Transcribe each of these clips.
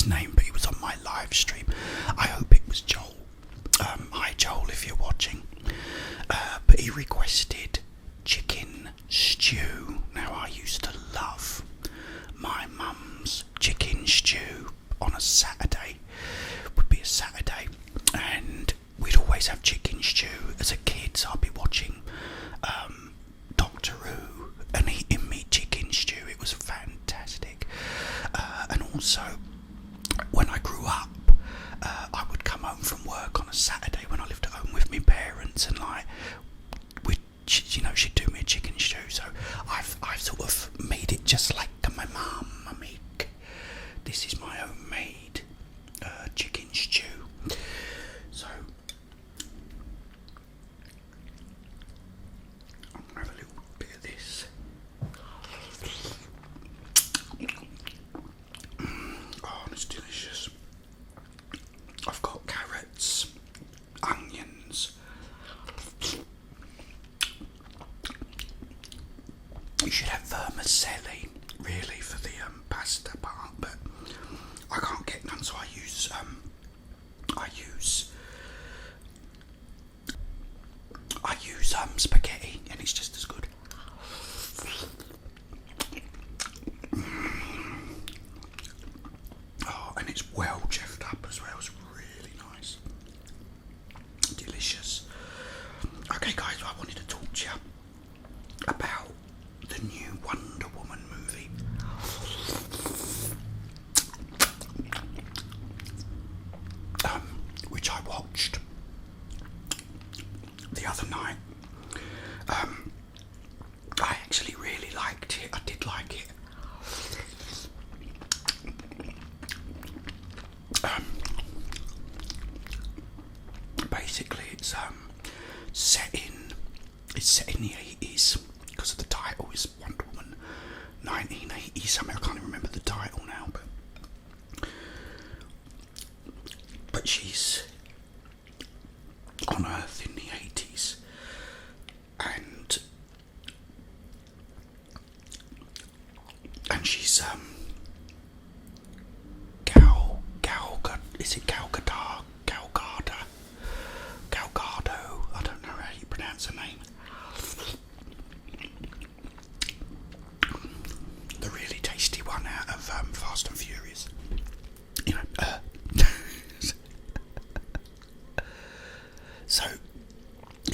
name, but he was on my live stream. I hope it was Joel. Hi Joel, if you're watching. But he requested chicken stew. Now, I used to love my mum's chicken stew on a Saturday. Would be a Saturday, and we'd always have chicken stew as a kid. So I'd be watching Doctor Who and eating me chicken stew. It was fantastic. And also, when I grew up, I would come home from work on a Saturday when I lived at home with my parents, and like, she'd do me a chicken stew. So I've sort of made it just like my mum. This is my homemade chicken stew. So I'm gonna have a little bit of this. Oh, it's delicious. I've got carrots, onions. You should have vermicelli, really, for the pasta part, but I can't get none, so I use spaghetti, and it's just as good. Oh, and it's well cheffed up as well. It's really nice, delicious. Okay, guys, I wanted to talk to you about the new Wonder Woman movie. Which I watched the other night. I actually really liked it. I did like it. Basically, it's set in the 80s, because of the title is Wonder Woman 1980 something. I can't even remember the title now, but she's on Earth in the 80s, and she's Galgado, I don't know how you pronounce her name. The really tasty one out of Fast and Furious. You know,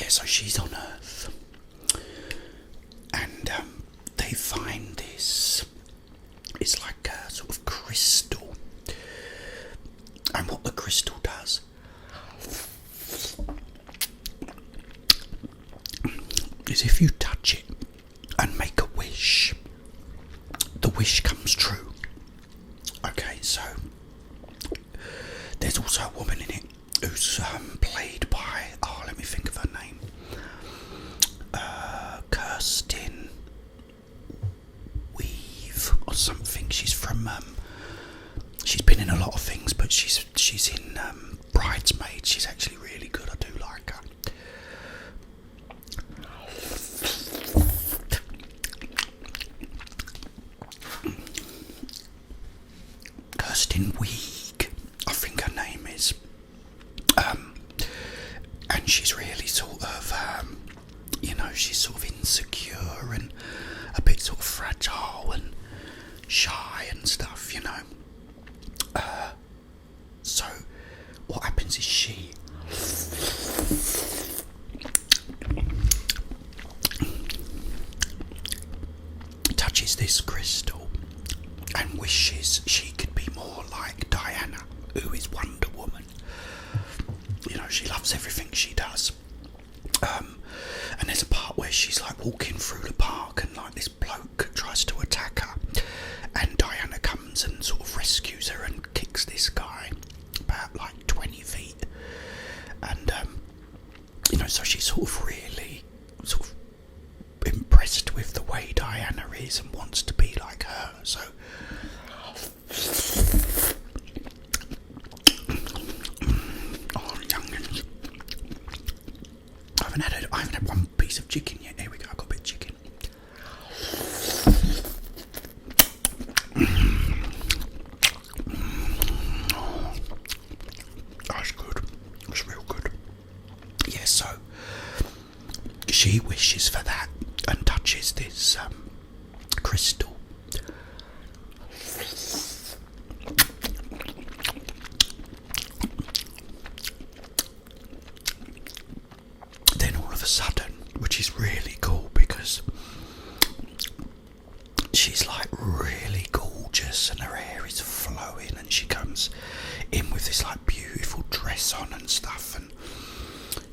so she's on Earth, and they find this. It's like a sort of crystal, and what the crystal does is, if you touch it and make a wish, the wish comes true. Okay, so there's also a woman in it who's played by, let me think of her name, Kirsten Weave or something. She's from she's been in a lot of things, but she's in Bridesmaids. She's actually really good. I do like her. Kirsten Weig, I think her name is, and she's really sort of, she's sort of insecure and a bit sort of fragile and shy and stuff, so what happens is she touches this crystal and wishes she could be more like Diana, who is Wonder Woman. She loves everything she does. And there's a part where she's like walking through the park, and like this bloke tries to attack her, and Diana comes and sort of rescues her and kicks this guy about like 20 feet. And so she's sort of really sort of impressed with the way Diana is and wants to be like her. So youngins. I haven't had one piece of chicken yet. Here we go, I've got a bit of chicken.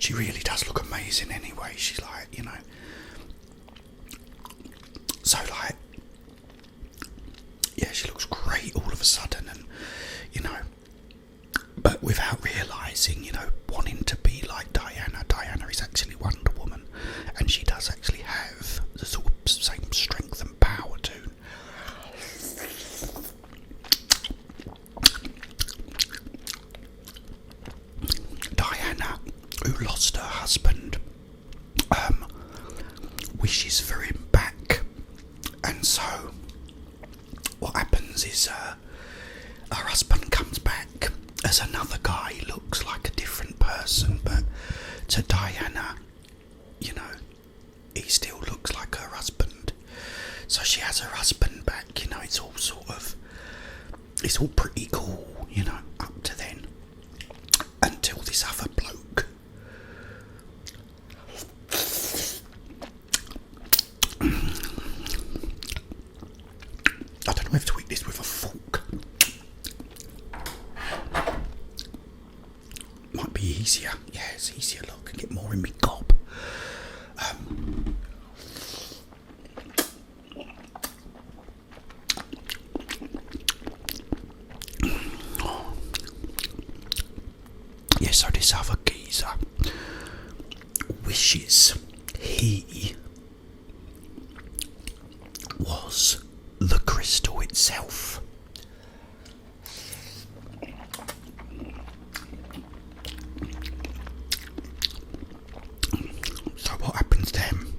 She really does look amazing anyway. She's like, so like, yeah, she looks great all of a sudden, and but without realising, wanting to be like Diana. Diana is actually Wonder Woman, and she does actually have the sort of same strength and power too. Diana, who lost her husband, wishes for him back, and so what happens is her husband comes back as another guy. He looks like a different person, but to Diana, he still looks like her husband. So she has her husband back. It's all it's all pretty cool, up to then, until this other bloke. I don't know if to eat this with a fork. Might be easier. Yeah, it's easier. Look, I can get more in me gob. Yeah, so this other geezer wishes he was the crystal itself. So what happens then?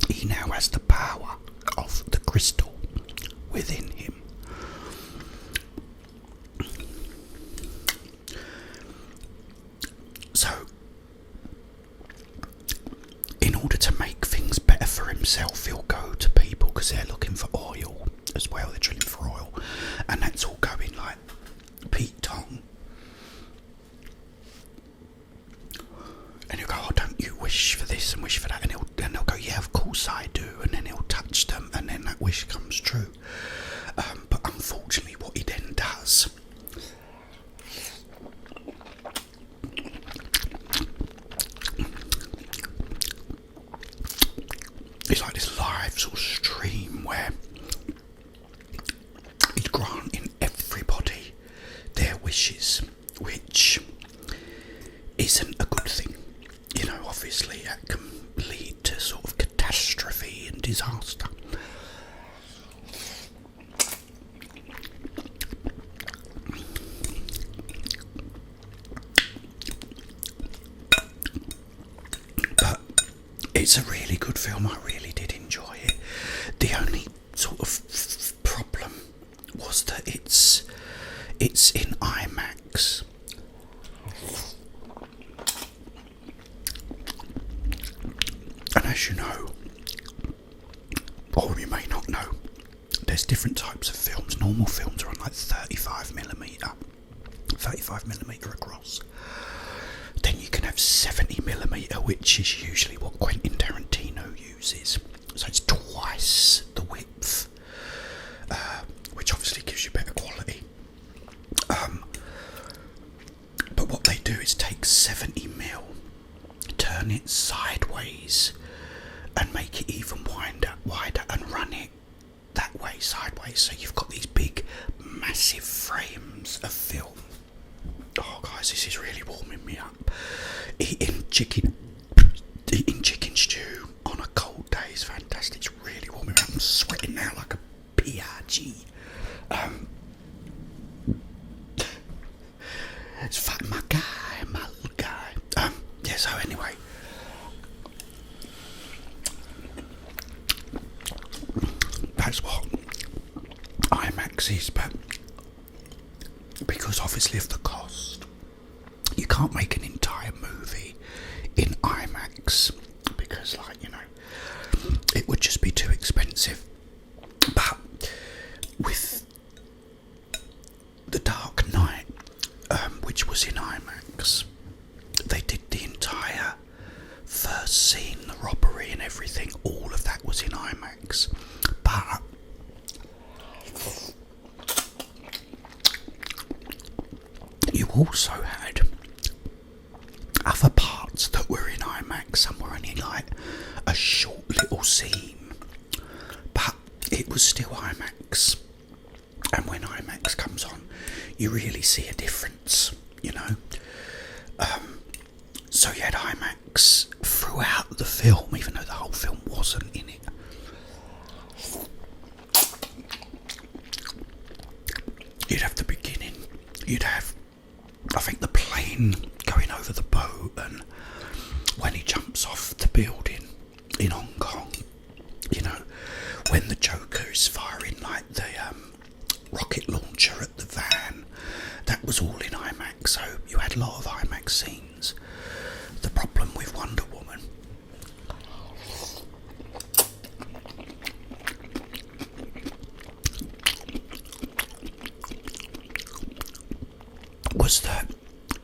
He now has the power of the crystal within him. So, in order to make things better for himself, he'll go to people because they're looking for oil as well. They're drilling for oil, and that's all going like Pete Tong. And he'll go, "Oh, don't you wish for this and wish for that?" And they'll go, "Yeah, of course I do." And then he'll touch them, and then that wish comes true. But unfortunately, what he then does, it's like this live sort of stream where he's granting everybody their wishes, which isn't a good thing. Obviously that can lead to sort of catastrophe and disaster. But it's a really good film. I really did enjoy it. The only sort of problem was that it's in Imax. And as you know, or you may not know, there's different types of films. Normal films are on like 35mm across. Then you can have 70mm, which is usually what Quentin Tarantino uses. So it's twice the width, which obviously gives you better quality. But what they do is take 70mm, turn it sideways, and make it even wider, and run it that way sideways. So you've got these big, massive frames of film. Oh, guys, this is really warming me up. Eating chicken stew on a cold day is fantastic. It's really warming me up. I'm sweating now like a PRG. It's fat, my little guy. Yeah. So anyway, that's what IMAX is, but because obviously of the cost, you can't make an entire movie in IMAX because, it would just be too expensive. But with The Dark Knight, which was in IMAX, they did the entire first scene, the robbery and everything, all of that was in IMAX. But you also had other parts it was still IMAX. And when IMAX comes on, you really see a difference, you know. So you had IMAX throughout the film, even though the whole film wasn't in it. You'd have the beginning, you'd have, I think, the plane going over the boat, and when he jumps off the building in Hong Kong, you know, when the Joker is firing like the rocket launcher at the van, that was all in IMAX, so you had a lot of IMAX scenes. The problem with Wonder Woman was that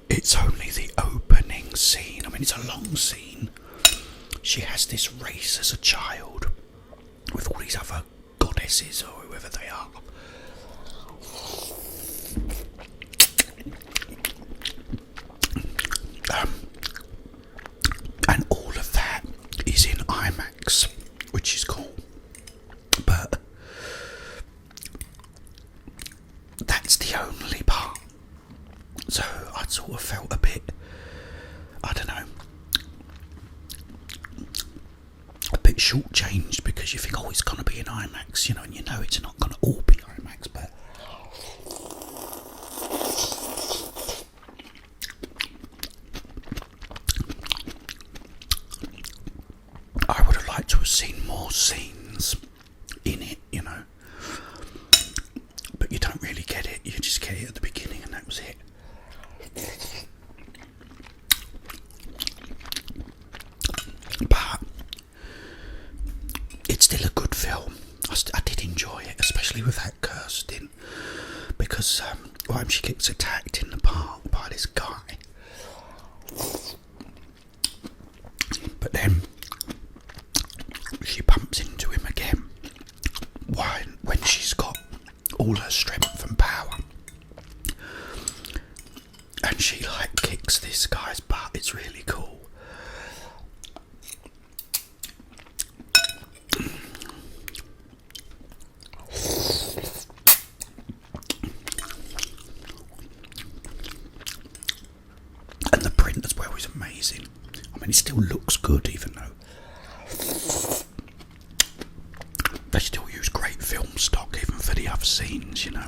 it's only the opening scene. I mean, it's a long scene. She has this race as a child with all these other goddesses or whoever they are. And all of that is in IMAX, which is cool. But that's the only part. So I sort of felt a bit, I don't know, a bit shortchanged, because you think, oh, it's going to be in IMAX, you know, and you know it's not going to all be IMAX, but I would have liked to have seen more scenes in it, you know. But you don't really get it, you just get it at the beginning and that was it. But it's still a good film. I did enjoy it, especially with that Kirsten, because when she gets attacked in the park by this guy, but then she bumps into him again when she's got all her strength and power, and she like kicks this guy's butt. It's really cool. And the print as well is amazing. I mean, it still looks good, even though they still use great film stock even for the other scenes, you know.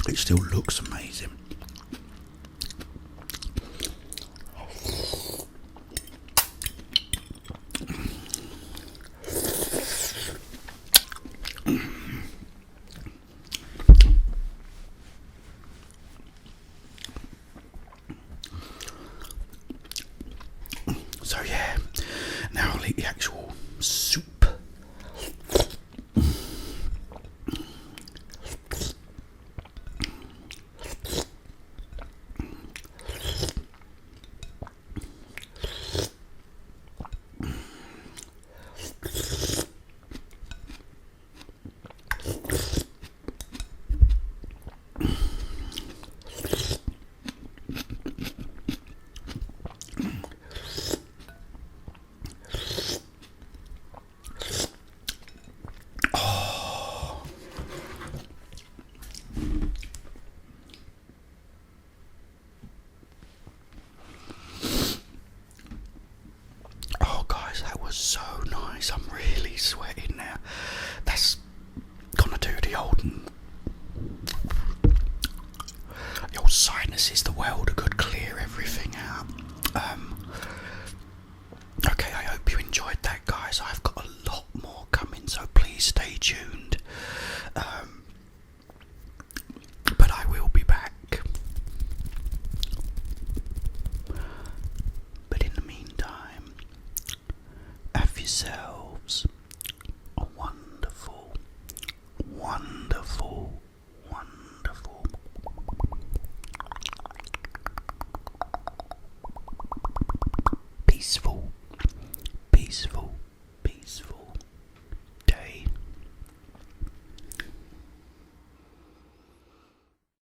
It still looks amazing. So yeah, now I'll eat the actual soup. So nice, I'm really sweating now. That's gonna do the old sinuses the world a good clear everything out. Okay, I hope you enjoyed that, guys. I've got a lot more coming, so please stay tuned. But I will be back. But in the meantime, have yourself